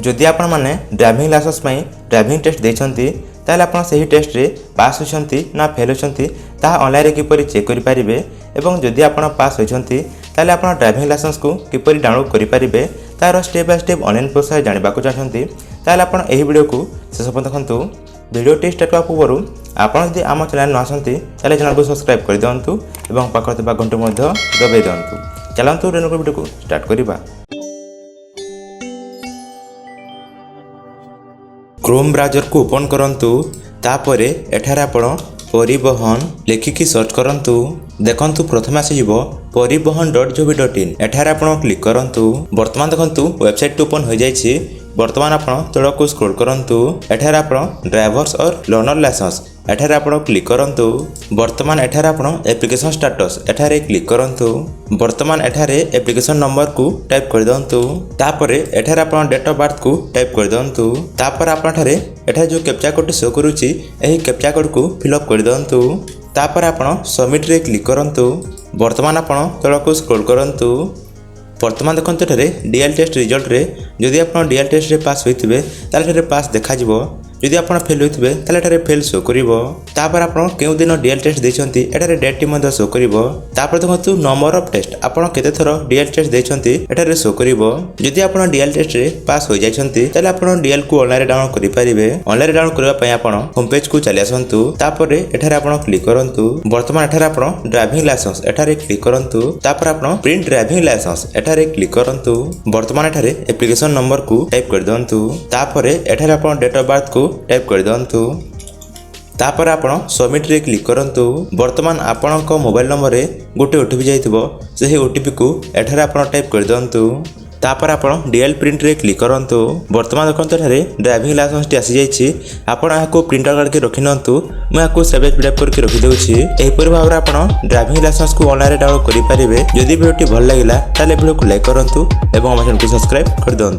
जदि आपण माने ड्राइविंग लाइसेंस ड्राइविंग टेस्ट देइछंती ताले आपण सही टेस्ट रे पास होछंती ना फेल होछंती ता ऑनलाइन रे किपरि चेक करि परिबे एवं जदि आपण पास होछंती ताले आपण ड्राइविंग लाइसेंस को किपरि डाउनलोड करि परिबे तार step by step online process जानिबा को चाहंती ताले आपण एही वीडियो को शेष पर्यंत देखंतु। वीडियो टी स्टार्ट करबा पूर्व आपण जदि आम चैनल न आसंती ताले चैनल को सब्सक्राइब कर दियंतु एवं पाखर थिबा घंटी मध्ये दबाई दियंतु। चलंतु रेनो वीडियो को स्टार्ट करिबा। क्रोम ब्राउजर को ओपन करंतु तापरे एठारे आपण परिवहन लिखिकी सर्च करंतु। देखंतु प्रथम आसीजिवो परिवहन.gov.in एठारे आपण क्लिक करंतु। वर्तमान देखंतु वेबसाइट ओपन हो जाइछि। वर्तमान आपण तळ को स्क्रॉल करंतु। एठारे आपण ड्राइवर्स और लर्नर लाइसेंस एठारे आपण क्लिक करंतु। वर्तमान एठारे आपण एप्लिकेशन स्टेटस एठारे क्लिक करंतु। वर्तमान एठारे एप्लिकेशन नंबर को टाइप कर दंतु। तापरे एठारे आपण डेट ऑफ बर्थ को टाइप कर दंतु। तापर आपण एठारे एठारे जो कैप्चा कोड शो करूची एही कैप्चा कोड को फिल अप कर दंतु। तापर आपण सबमिट रे क्लिक करंतु। वर्तमान आपण तळ को स्क्रॉल करंतु। वर्तमान देखते एठारे डीएल टेस्ट रिजल्ट रे जदि आपण डीएल टेस्ट रे पास होइथिबे ताले एठारे पास देखा जिवो। जदि आपण फेल होइथिबे ताले एठारे फेल शो करिवो। तापर आपण केउ दिन डीएल टेस्ट देछंती एठारे डेट टी मध्ये शो करिवो। तापर देखंतु नंबर ऑफ टेस्ट आपण केते थरो डीएल टेस्ट देछंती एठारे शो करिवो। जदि आपण डीएल टेस्ट रे पास हो जाइछंती ताले आपण डीएल को ऑनलाइन डाउनलोड करि परिबे। ऑनलाइन डाउनलोड करबा पय आपण होम पेज को चली आसंतु। तापर एठारे आपण क्लिक करंतु। वर्तमान एठारे आपण ड्राइविंग लाइसेंस एठारे क्लिक करंतु। तापर आपण प्रिंट ड्राइविंग लाइसेंस एठारे क्लिक करंतु। वर्तमान एठारे एप्लिकेशन नंबर को टाइप कर दंतु। तापर एठारे आपण डेट ऑफ बर्थ को टाइप कर दंतु। तापर आपण सबमिट रे क्लिक करंतु। वर्तमान आपणक मोबाइल नंबर रे गोटे ओटीपी जाइथिबो सेही ओटीपी को एठारे आपण टाइप कर दंतु। तापर आपण डीएल प्रिंट रे क्लिक करंतु। वर्तमान देखंतु एठारे ड्राइविंग लाइसेंस टी आसी जाइछि। आपण याको प्रिंट आउट करके रखिनंतु। मैं याको सेव एज पीडीएफ करके रखि देउछि। एही परि भाबरे आपण ड्राइविंग लाइसेंस को ऑनलाइन डाउनलोड करि परिबे। जदि वीडियो टी भल लागिला ताले वीडियो को लाइक करंतु एवं हमर चैनल को सब्सक्राइब कर दंतु।